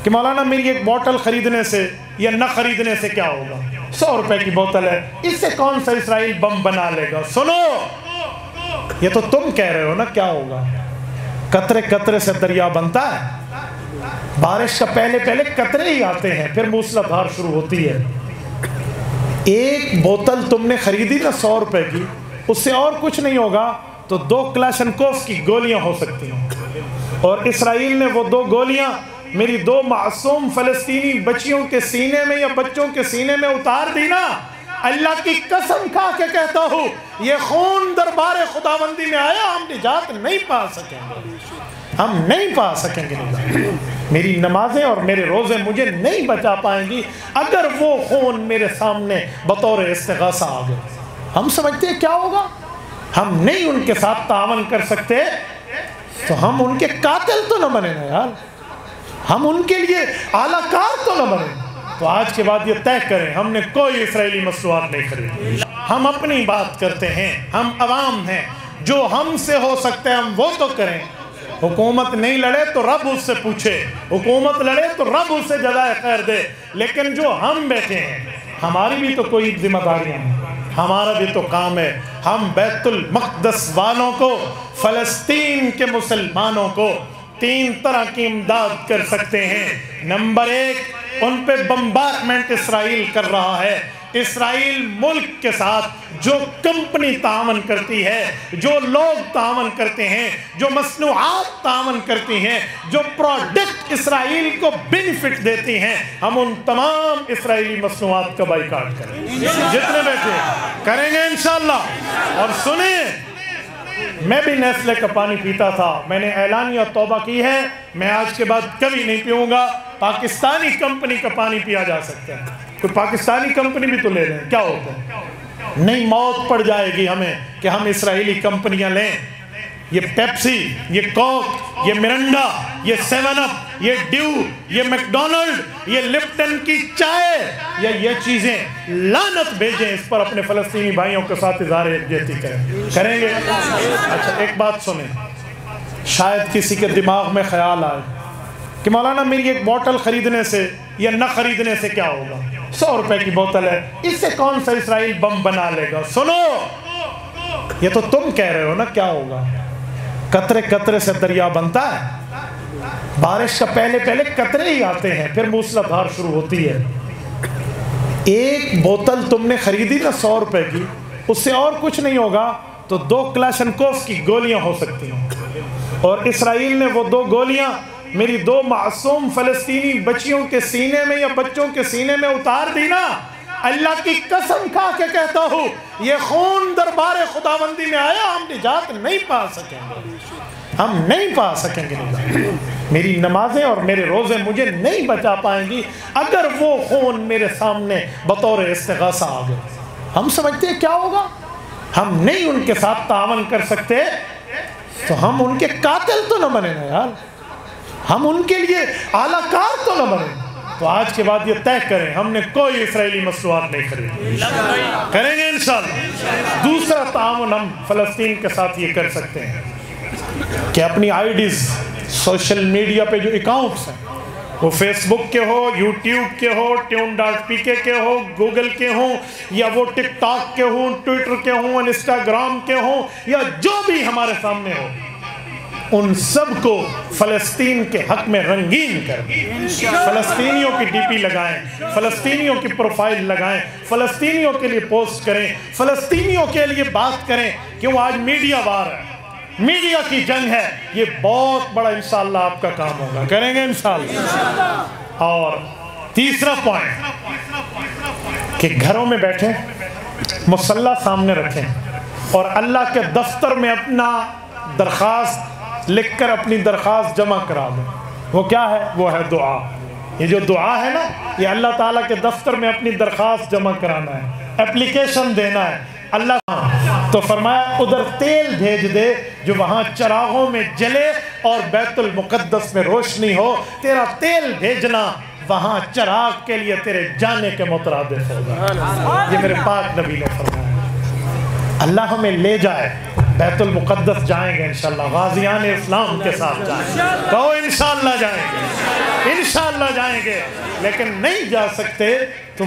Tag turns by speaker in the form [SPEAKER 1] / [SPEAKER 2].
[SPEAKER 1] کہ مولانا میری ایک بوتل خریدنے سے یا نہ خریدنے سے کیا ہوگا؟ 100 روپے کی بوتل ہے، اس سے کون سا اسرائیل بم بنا لے گا؟ سنو، یہ تو تم کہہ رہے ہو نا کیا ہوگا؟ قطرے قطرے سے دریا بنتا ہے، بارش کا پہلے قطرے ہی آتے ہیں، پھر موسلا دھار شروع ہوتی ہے۔ ایک بوتل تم نے خریدی نا 100 روپے کی، اس سے اور کچھ نہیں ہوگا تو 2 کلاشنکوف کی گولیاں ہو سکتی ہیں، اور اسرائیل نے وہ 2 گولیاں میری 2 معصوم فلسطینی بچیوں کے سینے میں یا بچوں کے سینے میں اتار دی نا، اللہ کی قسم کھا کے کہتا ہوں یہ خون دربار خداوندی میں آیا، ہم نجات نہیں پا سکیں گے، ہم نہیں پا سکیں گے نجات۔ میری نمازیں اور میرے روزے مجھے نہیں بچا پائیں گی اگر وہ خون میرے سامنے بطور استغاثہ آ گئے۔ ہم سمجھتے ہیں کیا ہوگا؟ ہم نہیں ان کے ساتھ تعاون کر سکتے تو ہم ان کے قاتل تو نہ بنے نا یار، ہم ان کے لیے اعلیٰ کار تو نہ بنے۔ تو آج کے بعد یہ طے کریں ہم نے کوئی اسرائیلی مصنوعات نہیں خریدی، ہم اپنی بات کرتے ہیں، ہم عوام ہیں، جو ہم سے ہو سکتے ہیں ہم وہ تو کریں۔ حکومت نہیں لڑے تو رب اس سے پوچھے، حکومت لڑے تو رب اس سے جزائے خیر دے، لیکن جو ہم بیٹھے ہیں ہماری بھی تو کوئی ذمہ داریاں ہیں، ہمارا بھی تو کام ہے۔ ہم بیت المقدس والوں کو، فلسطین کے مسلمانوں کو 3 طرح کی امداد کر سکتے ہیں۔ نمبر 1، ان پہ بمبارڈمنٹ اسرائیل کر رہا ہے۔ اسرائیل ملک کے ساتھ جو کمپنی تعاون کرتی ہے، جو لوگ تعاون کرتے ہیں، جو مصنوعات تعاون کرتی ہیں، جو پروڈکٹ اسرائیل کو بینیفٹ دیتی ہیں، ہم ان تمام اسرائیلی مصنوعات کا بائیکاٹ کریں گے، جتنے بیٹھے کریں گے انشاءاللہ۔ اور سنیں، میں بھی نیسلے کا پانی پیتا تھا، میں نے اعلانیہ توبہ کی ہے، میں آج کے بعد کبھی نہیں پیوں گا۔ پاکستانی کمپنی کا پانی پیا جا سکتا ہے، کوئی پاکستانی کمپنی بھی تو لے لیں، کیا ہوتا ہے؟ نہیں، موت پڑ جائے گی ہمیں کہ ہم اسرائیلی کمپنیاں لیں۔ یہ پیپسی، یہ کوک، یہ مرنڈا، یہ 7 اپ، یہ ڈیو، یہ میکڈونلڈ، یہ لپٹن کی چائے، یا یہ چیزیں لعنت بھیجیں اس پر، اپنے فلسطینی بھائیوں کے ساتھ اظہار یکجہتی کریں گے۔ اچھا ایک بات سنیں، شاید کسی کے دماغ میں خیال آئے کہ مولانا میری ایک بوتل خریدنے سے یا نہ خریدنے سے کیا ہوگا؟ 100 روپے کی بوتل ہے، اس سے کون سا اسرائیل بم بنا لے گا؟ سنو، یہ تو تم کہہ رہے ہو نا کیا ہوگا؟ قطرے قطرے سے دریا بنتا ہے، بارش کا پہلے قطرے ہی آتے ہیں، پھر موسلا دھار شروع ہوتی ہے۔ ایک بوتل تم نے خریدی نا 100 روپے کی، اس سے اور کچھ نہیں ہوگا تو 2 کلاشنکوف کی گولیاں ہو سکتی ہیں، اور اسرائیل نے وہ 2 گولیاں میری 2 معصوم فلسطینی بچیوں کے سینے میں یا بچوں کے سینے میں اتار دی نا، اللہ کی قسم کھا کے کہتا ہوں یہ خون دربار خداوندی میں آیا، ہم نجات نہیں پا سکیں گے، ہم نہیں پا سکیں گے نجات۔ میری نمازیں اور میرے روزے مجھے نہیں بچا پائیں گی اگر وہ خون میرے سامنے بطور استغاثہ آ گئے۔ ہم سمجھتے ہیں کیا ہوگا؟ ہم نہیں ان کے ساتھ تعاون کر سکتے تو ہم ان کے قاتل تو نہ بنے نا یار، ہم ان کے لیے اعلیٰ کار تو نہ بنے۔ تو آج کے بعد یہ طے کریں ہم نے کوئی اسرائیلی مصنوعات نہیں خریدی، کریں گے انشاءاللہ۔ دوسرا تعاون ہم فلسطین کے ساتھ یہ کر سکتے ہیں کہ اپنی آئیڈیز سوشل میڈیا پہ جو اکاؤنٹس ہیں، وہ فیس بک کے ہو، یوٹیوب کے ہو، tune.pk کے ہو، گوگل کے ہوں، یا وہ ٹک ٹاک کے ہوں، ٹویٹر کے ہوں، انسٹاگرام کے ہوں، یا جو بھی ہمارے سامنے ہو، ان سب کو فلسطین کے حق میں رنگین کر دیں، فلسطینیوں کی ڈی پی لگائیں، فلسطینیوں کی پروفائل لگائیں، فلسطینیوں کے لیے پوسٹ کریں، فلسطینیوں کے لیے بات کریں، کیوں آج میڈیا وار ہے، میڈیا کی جنگ ہے، یہ بہت بڑا انشاءاللہ آپ کا کام ہوگا، کریں گے انشاءاللہ۔ اور تیسرا پوائنٹ کہ گھروں میں بیٹھیں، مصلی سامنے رکھیں اور اللہ کے دفتر میں اپنا درخواست لکھ کر اپنی درخواست جمع کرا دیں۔ وہ کیا ہے؟ وہ ہے دعا۔ یہ جو دعا ہے نا، یہ اللہ تعالیٰ کے دفتر میں اپنی درخواست جمع کرانا ہے، اپلیکیشن دینا ہے۔ اللہ تو فرمایا ادھر تیل بھیج دے جو وہاں چراغوں میں جلے اور بیت المقدس میں روشنی ہو، تیرا تیل بھیجنا وہاں چراغ کے لیے تیرے جانے کے مترادف ہوگا۔ یہ میرے پاک نبی نے فرمایا۔ اللہ ہمیں لے جائے، بیت المقدس جائیں گے انشاءاللہ، غازیان اسلام کے ساتھ جائیں گے، کہو انشاءاللہ جائیں گے، انشاءاللہ جائیں گے، لیکن نہیں جا سکتے تو